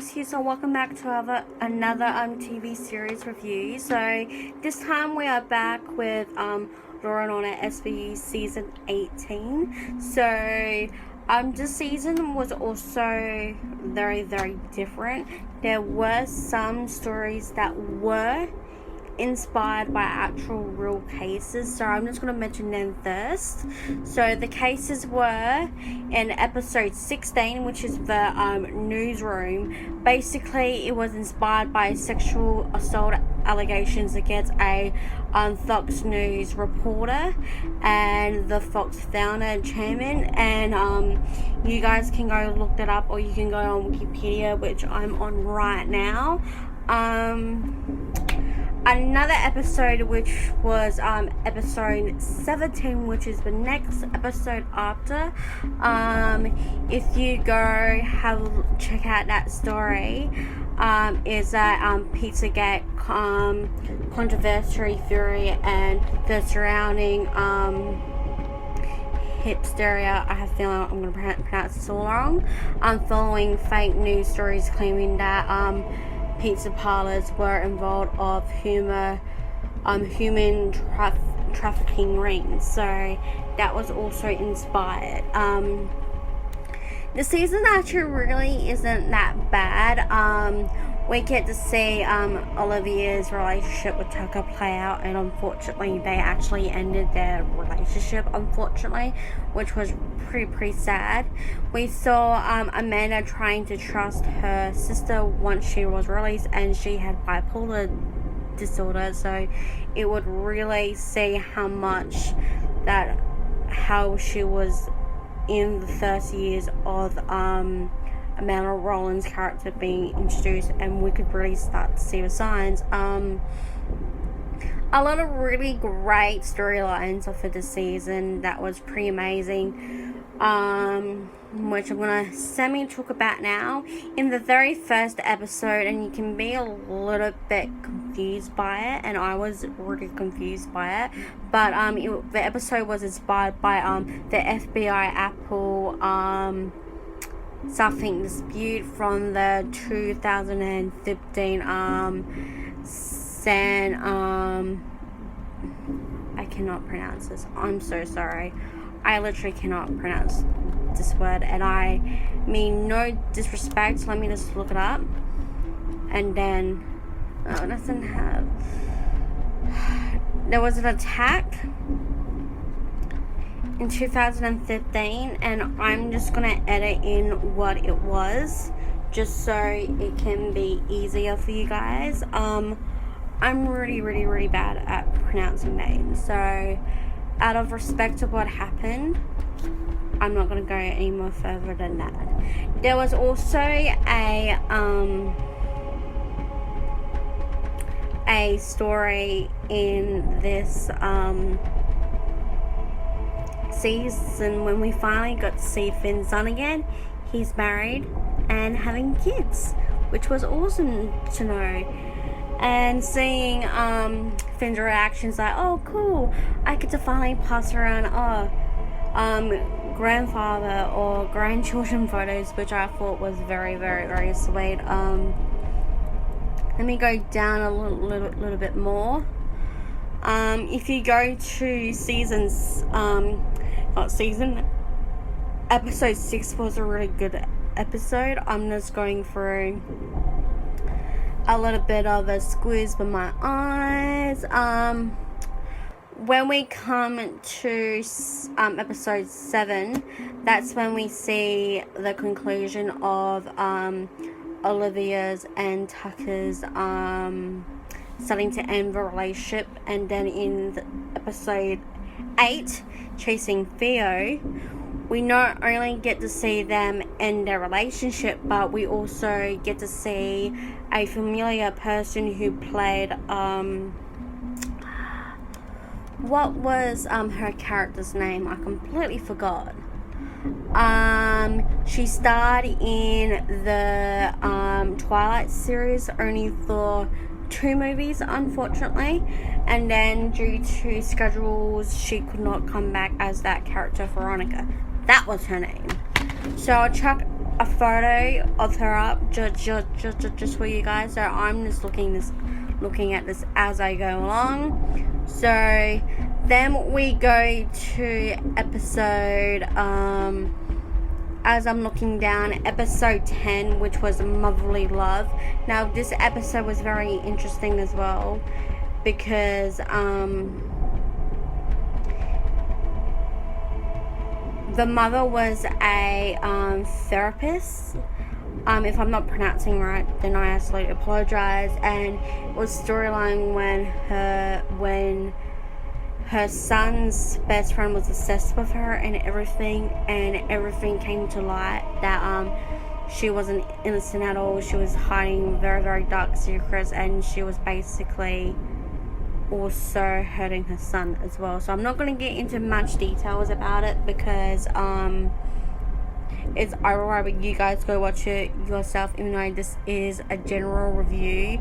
Sophs here, so welcome back to another TV series review. So this time we are back with Moran on SVU season 18. So this season was also very different. There were some stories that were inspired by actual real cases, so I'm just going to mention them first. So the cases were in episode 16, which is the newsroom. Basically it was inspired by sexual assault allegations against a Fox News reporter and the Fox founder and chairman, and you guys can go look that up, or you can go on Wikipedia, which I'm on right now. Another episode, which was episode 17, which is the next episode after. If you go check out that story, is that Pizzagate controversy theory and the surrounding hysteria. I have a feeling I'm going to pronounce this all wrong. Following fake news stories claiming that pizza parlors were involved of human trafficking rings. So that was also inspired. The season actually really isn't that bad. We get to see Olivia's relationship with Tucker play out, and unfortunately they actually ended their relationship, unfortunately, which was pretty sad. We saw Amanda trying to trust her sister once she was released, and she had bipolar disorder, so it would really see how she was in the 30 years of Amanda Rowland's character being introduced, and we could really start to see the signs. A lot of really great storylines for this season that was pretty amazing, which I'm gonna talk about now. In the very first episode, and you can be a little bit confused by it, and I was really confused by it, but the episode was inspired by the FBI Apple something dispute from the 2015 I cannot pronounce this. I'm so sorry. I literally cannot pronounce this word, and I mean no disrespect. Let me just look it up. And then it doesn't have. There was an attack in 2015, and I'm just gonna edit in what it was, just so it can be easier for you guys. I'm really bad at pronouncing names, so out of respect to what happened, I'm not gonna go any more further than that. There was also a story in this season when we finally got to see Finn's son again. He's married and having kids, which was awesome to know. And seeing Finn's reactions, like, oh cool, I get to finally pass around grandfather or grandchildren photos, which I thought was very sweet. Let me go down a little bit more. If you go to episode 6 was a really good episode. I'm just going through a little bit of a squeeze with my eyes. When we come to episode 7, that's when we see the conclusion of Olivia's and Tucker's starting to end the relationship. And then in episode 8, Chasing Theo, we not only get to see them end their relationship, but we also get to see a familiar person who played what was her character's name? I completely forgot. She starred in the Twilight series only for 2 movies, unfortunately, and then due to schedules she could not come back as that character, Veronica. That was her name. So I'll chuck a photo of her up just for you guys. So I'm just looking at this as I go along. So then we go to episode as I'm looking down, episode 10, which was Motherly Love. Now this episode was very interesting as well, because the mother was a therapist. If I'm not pronouncing right, then I absolutely apologize. And it was storyline when her son's best friend was obsessed with her and everything came to light that she wasn't innocent at all. She was hiding very, very dark secrets, and she was basically also hurting her son as well. So I'm not going to get into much details about it, because it's alright, you guys go watch it yourself. Even though this is a general review,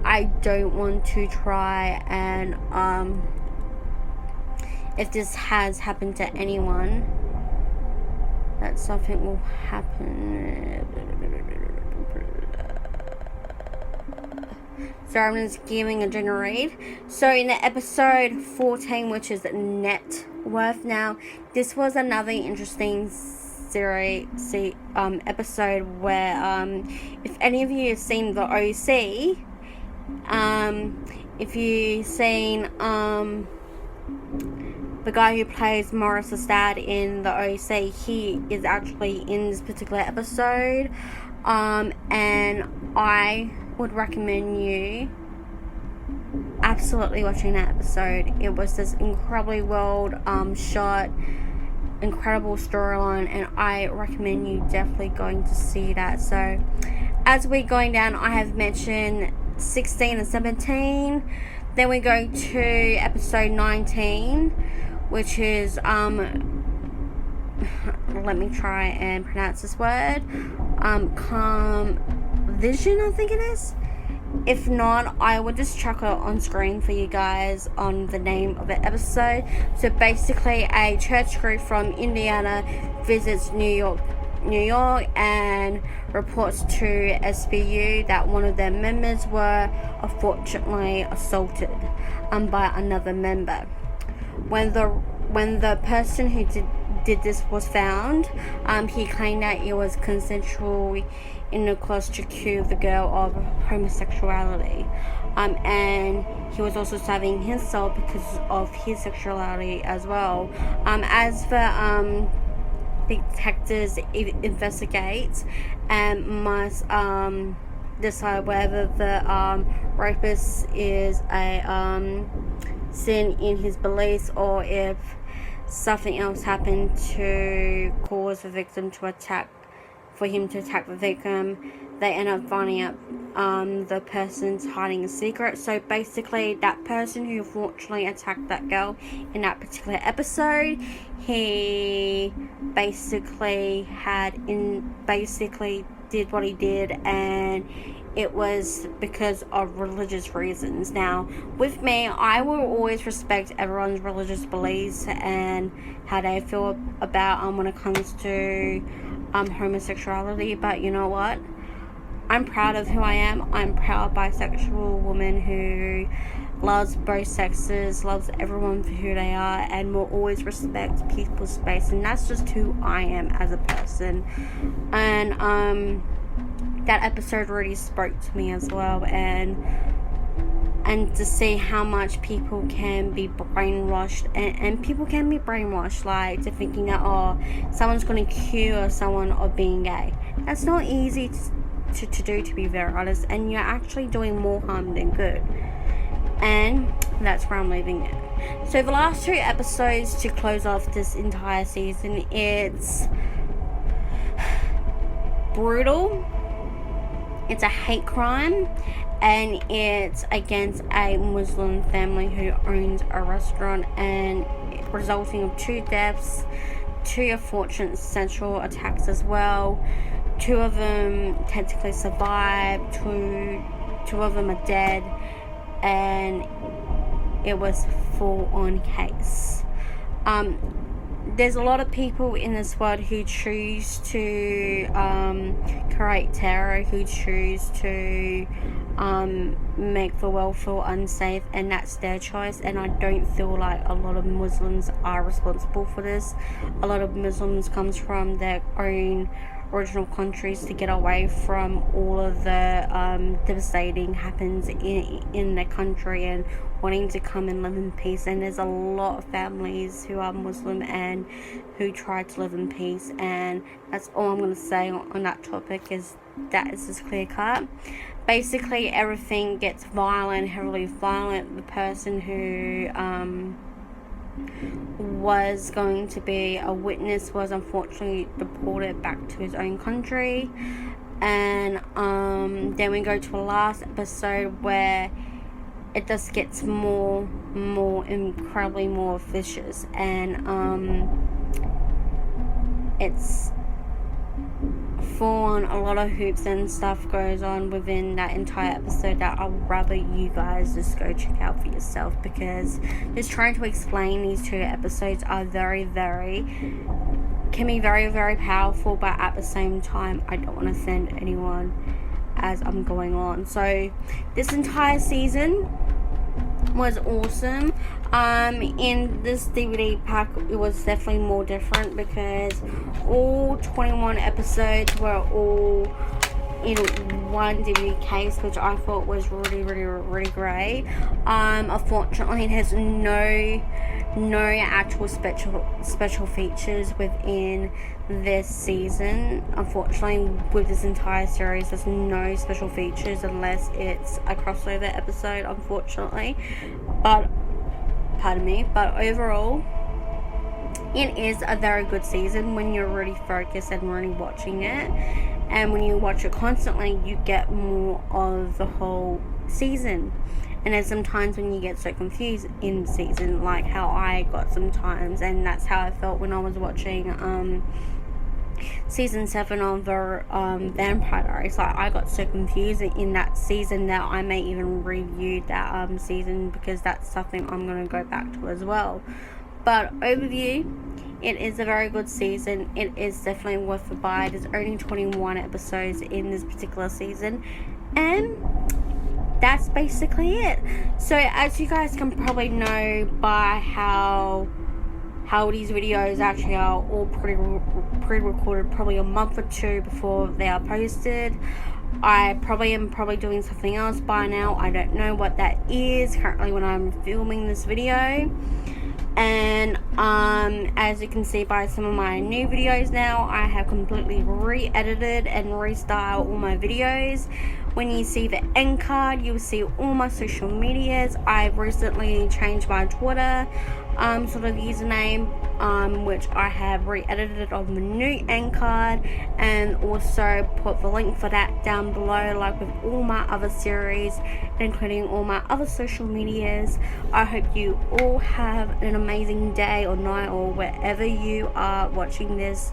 I don't want to try and if this has happened to anyone, that something will happen. So I'm just giving a general read. So in the episode 14, which is Net Worth. Now, this was another interesting episode where if any of you have seen the OC, if you've seen the guy who plays Morris's dad in the OC, he is actually in this particular episode, and I would recommend you absolutely watching that episode. It was this incredibly well shot, incredible storyline, and I recommend you definitely going to see that. So as we're going down, I have mentioned 16 and 17. Then we go to episode 19, which is let me try and pronounce this word, Vision, I think it is. If not, I will just chuck it on screen for you guys on the name of the episode. So basically, a church group from Indiana visits New York, and reports to SVU that one of their members were unfortunately assaulted by another member. When the person who did this was found, he claimed that it was consensual intercourse to accuse the girl of homosexuality, and he was also saving himself because of his sexuality as well. As the detectives investigate and must decide whether the rapist is a sin in his beliefs, or if something else happened to cause the victim to attack the victim. They end up finding out the person's hiding a secret. So basically, that person who unfortunately attacked that girl in that particular episode, he basically did what he did, and it was because of religious reasons. Now, with me, I will always respect everyone's religious beliefs and how they feel about when it comes to homosexuality. But you know what? I'm proud of who I am. I'm proud bisexual woman who loves both sexes, loves everyone for who they are, and will always respect people's space. And that's just who I am as a person. And that episode really spoke to me as well, and to see how much people can be brainwashed, and people can be brainwashed, like, to thinking that, someone's going to accuse someone of being gay. That's not easy to do, to be very honest, and you're actually doing more harm than good. And that's where I'm leaving it. So the last 2 episodes to close off this entire season, it's brutal, it's a hate crime, and it's against a Muslim family who owns a restaurant, and resulting in 2 deaths, 2 unfortunate sexual attacks as well. 2 of them technically survived, 2 of them are dead, and it was full on case. there's a lot of people in this world who choose to create terror, who choose to make the world feel unsafe, and that's their choice. And I don't feel like a lot of Muslims are responsible for this. A lot of Muslims comes from their own original countries to get away from all of the devastating happens in their country, and wanting to come and live in peace. And there's a lot of families who are Muslim and who try to live in peace, and that's all I'm going to say on that topic. Is that is just clear cut. Basically everything gets violent, heavily violent. The person who was going to be a witness was unfortunately deported back to his own country. And then we go to a last episode where it just gets more incredibly more vicious, and it's full on. A lot of hoops and stuff goes on within that entire episode that I'd rather you guys just go check out for yourself, because just trying to explain these 2 episodes are can be very powerful, but at the same time I don't want to offend anyone as I'm going on. So this entire season was awesome. In this DVD pack, it was definitely more different because all 21 episodes were all in one DVD case, which I thought was really great. Unfortunately, it has no actual special features within this season. Unfortunately, with this entire series, there's no special features unless it's a crossover episode, unfortunately. But overall, it is a very good season when you're really focused and really watching it. And when you watch it constantly, you get more of the whole season. And there's some times when you get so confused in season, like how I got sometimes, and that's how I felt when I was watching season 7 of the Vampire Diaries. Like, I got so confused in that season that I may even review that season, because that's something I'm going to go back to as well. But overview, it is a very good season. It is definitely worth the buy. There's only 21 episodes in this particular season, and that's basically it. So as you guys can probably know by how these videos actually are all pre-recorded probably a month or 2 before they are posted. I am doing something else by now. I don't know what that is currently when I'm filming this video. And as you can see by some of my new videos now, I have completely re-edited and restyled all my videos. When you see the end card, you'll see all my social medias. I've recently changed my Twitter sort of username, which I have re-edited on the new end card, and also put the link for that down below, like with all my other series, including all my other social medias. I hope you all have an amazing day or night, or wherever you are watching this.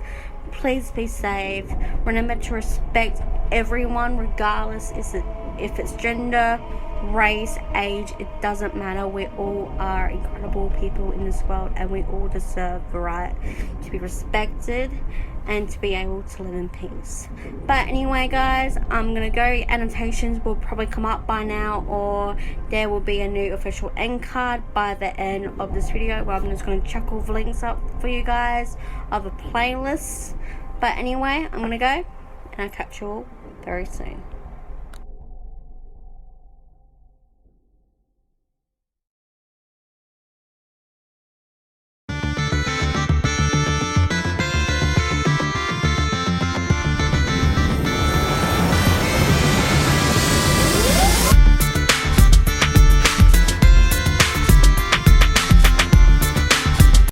Please be safe. Remember to respect everyone, regardless if it's gender, race, age. It doesn't matter. We all are incredible people in this world, and we all deserve the right to be respected and to be able to live in peace. But anyway, guys, I'm gonna go. Annotations will probably come up by now, or there will be a new official end card by the end of this video, where I'm just gonna chuck all the links up for you guys of a playlist. But anyway, I'm gonna go, and I'll catch you all very soon.